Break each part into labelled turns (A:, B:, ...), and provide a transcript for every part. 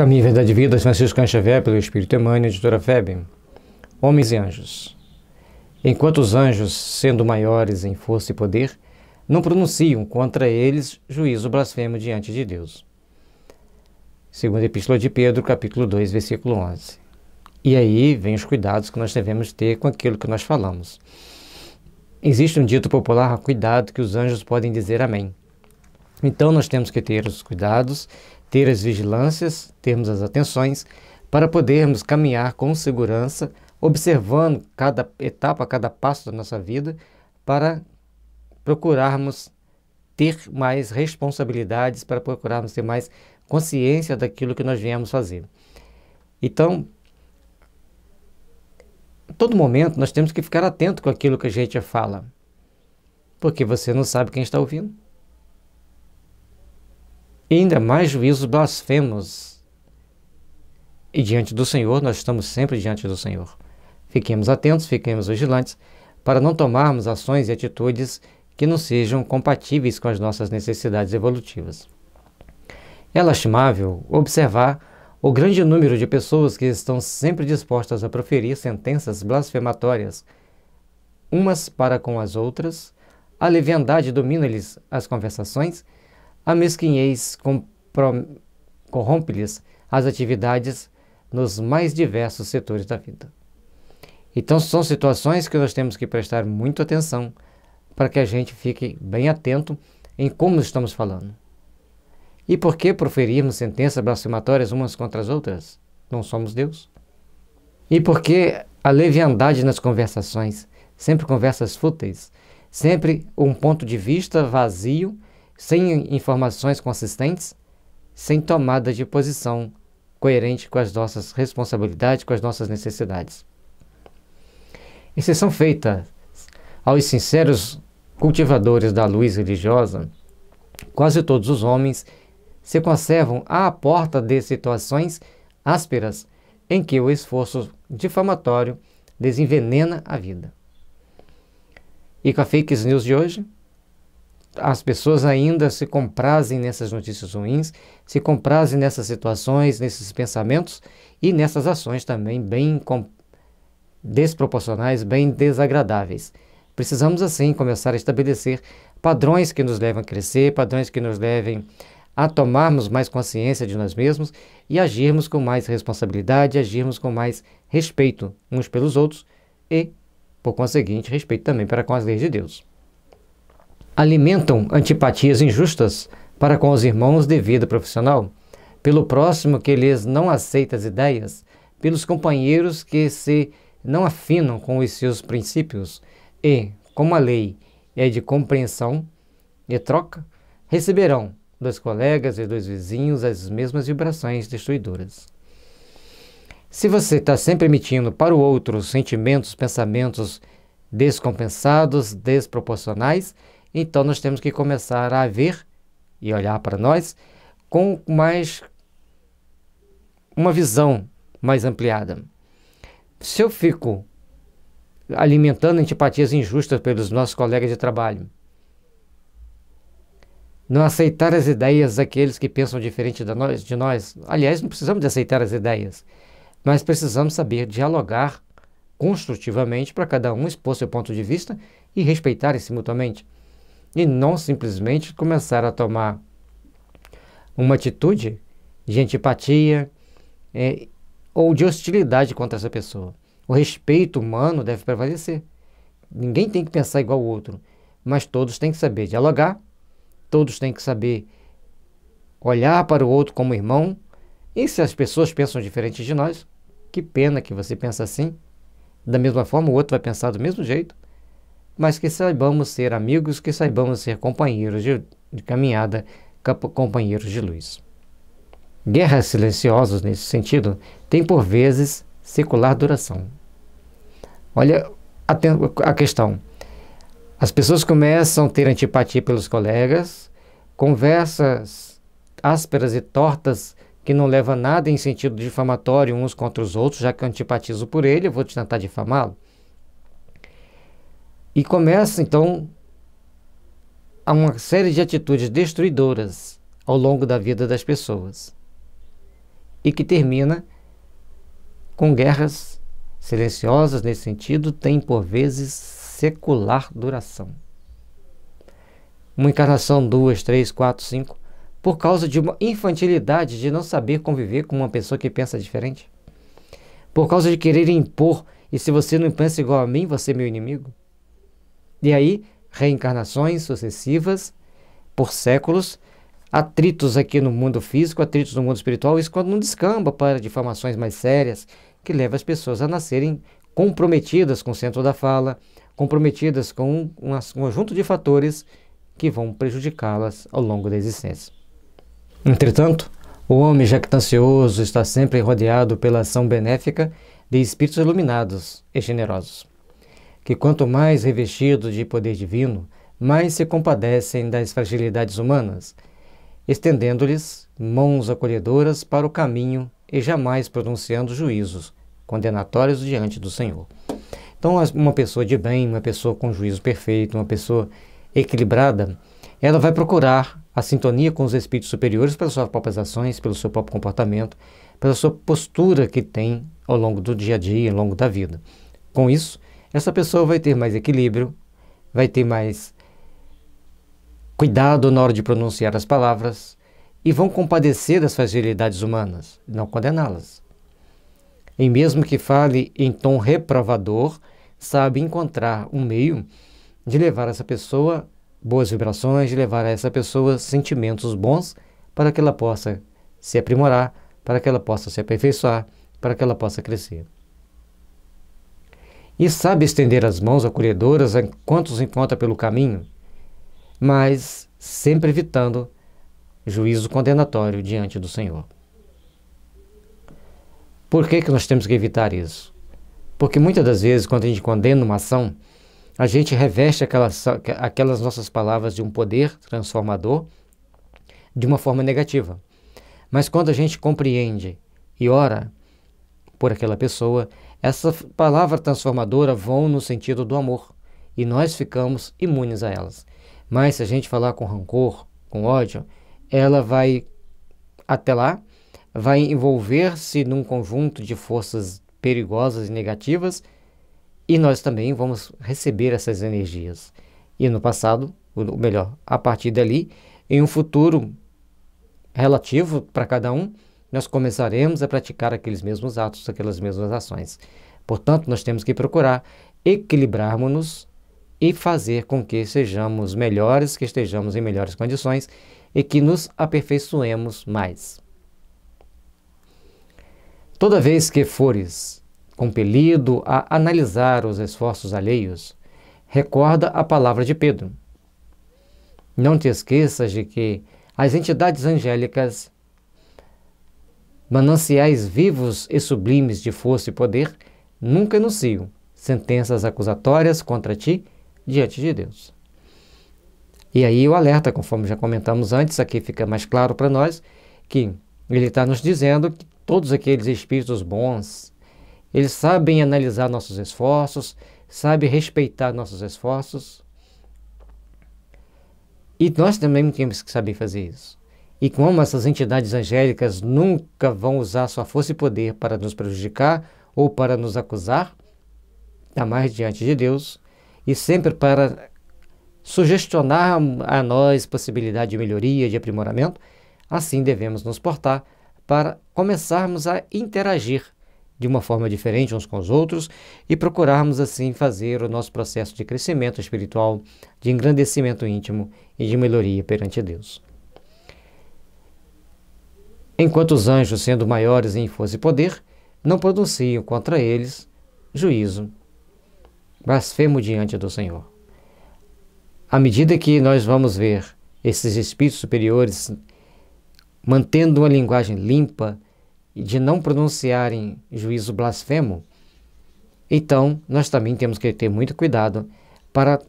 A: Caminho, Verdade e Vida, Francisco Cândido Xavier, pelo Espírito Emmanuel, editora FEB. Homens e anjos. Enquanto os anjos, sendo maiores em força e poder, não pronunciam contra eles juízo blasfemo diante de Deus. Segunda Epístola de Pedro, capítulo 2, versículo 11. E aí vem os cuidados que nós devemos ter com aquilo que nós falamos. Existe um dito popular: cuidado que os anjos podem dizer amém. Então nós temos que ter os cuidados, ter as vigilâncias, termos as atenções, para podermos caminhar com segurança, observando cada etapa, cada passo da nossa vida, para procurarmos ter mais responsabilidades, para procurarmos ter mais consciência daquilo que nós viemos fazer. Então, em todo momento nós temos que ficar atento com aquilo que a gente fala, porque você não sabe quem está ouvindo. E ainda mais juízos blasfemos. E diante do Senhor, nós estamos sempre diante do Senhor. Fiquemos atentos, fiquemos vigilantes, para não tomarmos ações e atitudes que não sejam compatíveis com as nossas necessidades evolutivas. É lastimável observar o grande número de pessoas que estão sempre dispostas a proferir sentenças blasfematórias, umas para com as outras, a leviandade domina-lhes as conversações, a mesquinhez corrompe-lhes as atividades nos mais diversos setores da vida. Então são situações que nós temos que prestar muita atenção para que a gente fique bem atento em como estamos falando. E por que proferirmos sentenças blasfematórias umas contra as outras? Não somos Deus. E por que a leviandade nas conversações? Sempre conversas fúteis, sempre um ponto de vista vazio, sem informações consistentes, sem tomada de posição coerente com as nossas responsabilidades, com as nossas necessidades. Exceção feita aos sinceros cultivadores da luz religiosa, quase todos os homens se conservam à porta de situações ásperas em que o esforço difamatório desenvenena a vida. E com a fake news de hoje, as pessoas ainda se comprazem nessas notícias ruins, se comprazem nessas situações, nesses pensamentos e nessas ações também bem desproporcionais, bem desagradáveis. Precisamos, assim, começar a estabelecer padrões que nos levem a crescer, padrões que nos levem a tomarmos mais consciência de nós mesmos e agirmos com mais responsabilidade, agirmos com mais respeito uns pelos outros e, por conseguinte, respeito também para com as leis de Deus. Alimentam antipatias injustas para com os irmãos de vida profissional, pelo próximo que lhes não aceita as ideias, pelos companheiros que se não afinam com os seus princípios e, como a lei é de compreensão e troca, receberão dos colegas e dos vizinhos as mesmas vibrações destruidoras. Se você está sempre emitindo para o outro sentimentos, pensamentos descompensados, desproporcionais, então nós temos que começar a ver e olhar para nós com mais uma visão mais ampliada. Se eu fico alimentando antipatias injustas pelos nossos colegas de trabalho, não aceitar as ideias daqueles que pensam diferente de nós, aliás, não precisamos de aceitar as ideias, mas precisamos saber dialogar construtivamente para cada um expor seu ponto de vista e respeitarem-se mutuamente. E não simplesmente começar a tomar uma atitude de antipatia ou de hostilidade contra essa pessoa. O respeito humano deve prevalecer. Ninguém tem que pensar igual ao outro, mas todos têm que saber dialogar, todos têm que saber olhar para o outro como irmão. E se as pessoas pensam diferente de nós, que pena que você pensa assim. Da mesma forma, o outro vai pensar do mesmo jeito. Mas que saibamos ser amigos, que saibamos ser companheiros de caminhada, companheiros de luz. Guerras silenciosas, nesse sentido, têm por vezes secular duração. Olha a questão. As pessoas começam a ter antipatia pelos colegas, conversas ásperas e tortas que não levam a nada em sentido difamatório uns contra os outros, já que eu antipatizo por ele, eu vou tentar difamá-lo. E começa, então, a uma série de atitudes destruidoras ao longo da vida das pessoas. e que termina com guerras silenciosas nesse sentido, tem por vezes secular duração. Uma encarnação, 2, 3, 4, 5, por causa de uma infantilidade de não saber conviver com uma pessoa que pensa diferente. Por causa de querer impor, e se você não pensa igual a mim, você é meu inimigo. E aí, reencarnações sucessivas, por séculos, atritos aqui no mundo físico, atritos no mundo espiritual, isso quando não descamba para difamações mais sérias, que leva as pessoas a nascerem comprometidas com o centro da fala, comprometidas com um conjunto de fatores que vão prejudicá-las ao longo da existência. Entretanto, o homem jactancioso está sempre rodeado pela ação benéfica de espíritos iluminados e generosos, que quanto mais revestidos de poder divino, mais se compadecem das fragilidades humanas, estendendo-lhes mãos acolhedoras para o caminho e jamais pronunciando juízos condenatórios diante do Senhor. Então, uma pessoa de bem, uma pessoa com juízo perfeito, uma pessoa equilibrada, ela vai procurar a sintonia com os espíritos superiores pelas suas próprias ações, pelo seu próprio comportamento, pela sua postura que tem ao longo do dia a dia, ao longo da vida. Com isso, essa pessoa vai ter mais equilíbrio, vai ter mais cuidado na hora de pronunciar as palavras e vão compadecer das fragilidades humanas, não condená-las. E mesmo que fale em tom reprovador, sabe encontrar um meio de levar essa pessoa boas vibrações, de levar a essa pessoa sentimentos bons para que ela possa se aprimorar, para que ela possa se aperfeiçoar, para que ela possa crescer. E sabe estender as mãos acolhedoras enquanto os encontra pelo caminho, mas sempre evitando juízo condenatório diante do Senhor. Por que nós temos que evitar isso? Porque muitas das vezes, quando a gente condena uma ação, a gente reveste aquelas nossas palavras de um poder transformador de uma forma negativa. Mas quando a gente compreende e ora por aquela pessoa, essa palavra transformadora vão no sentido do amor e nós ficamos imunes a elas. Mas se a gente falar com rancor, com ódio, ela vai até lá, vai envolver-se num conjunto de forças perigosas e negativas e nós também vamos receber essas energias. E no passado, ou melhor, a partir dali, em um futuro relativo para cada um, nós começaremos a praticar aqueles mesmos atos, aquelas mesmas ações. Portanto, nós temos que procurar equilibrarmos-nos e fazer com que sejamos melhores, que estejamos em melhores condições e que nos aperfeiçoemos mais. Toda vez que fores compelido a analisar os esforços alheios, recorda a palavra de Pedro. Não te esqueças de que as entidades angélicas, mananciais vivos e sublimes de força e poder, nunca enunciam sentenças acusatórias contra ti diante de Deus. E aí o alerta, conforme já comentamos antes, aqui fica mais claro para nós, que ele está nos dizendo que todos aqueles espíritos bons, eles sabem analisar nossos esforços, sabem respeitar nossos esforços, e nós também temos que saber fazer isso. E como essas entidades angélicas nunca vão usar sua força e poder para nos prejudicar ou para nos acusar, jamais diante de Deus, e sempre para sugestionar a nós possibilidade de melhoria, de aprimoramento, assim devemos nos portar para começarmos a interagir de uma forma diferente uns com os outros e procurarmos assim fazer o nosso processo de crescimento espiritual, de engrandecimento íntimo e de melhoria perante Deus. Enquanto os anjos, sendo maiores em força e poder, não pronunciam contra eles juízo, blasfemo diante do Senhor. À medida que nós vamos ver esses espíritos superiores mantendo uma linguagem limpa e de não pronunciarem juízo blasfemo, então nós também temos que ter muito cuidado para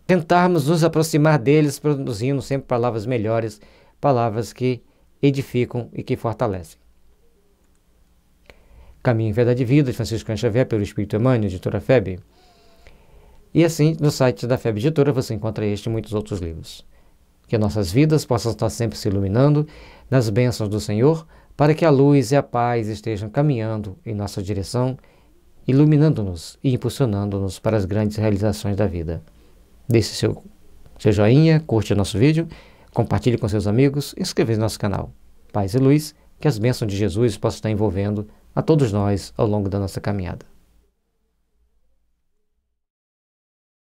A: tentarmos nos aproximar deles, produzindo sempre palavras melhores, palavras que edificam e que fortalecem. Caminho, Verdade e Vida, de Francisco Cândido Xavier, pelo Espírito Emmanuel, editora FEB. E assim, no site da FEB Editora, você encontra este e muitos outros livros. Que nossas vidas possam estar sempre se iluminando, nas bênçãos do Senhor, para que a luz e a paz estejam caminhando em nossa direção, iluminando-nos e impulsionando-nos para as grandes realizações da vida. Deixe seu joinha, curte o nosso vídeo, compartilhe com seus amigos e inscreva-se no nosso canal. Paz e luz, que as bênçãos de Jesus possam estar envolvendo a todos nós ao longo da nossa caminhada.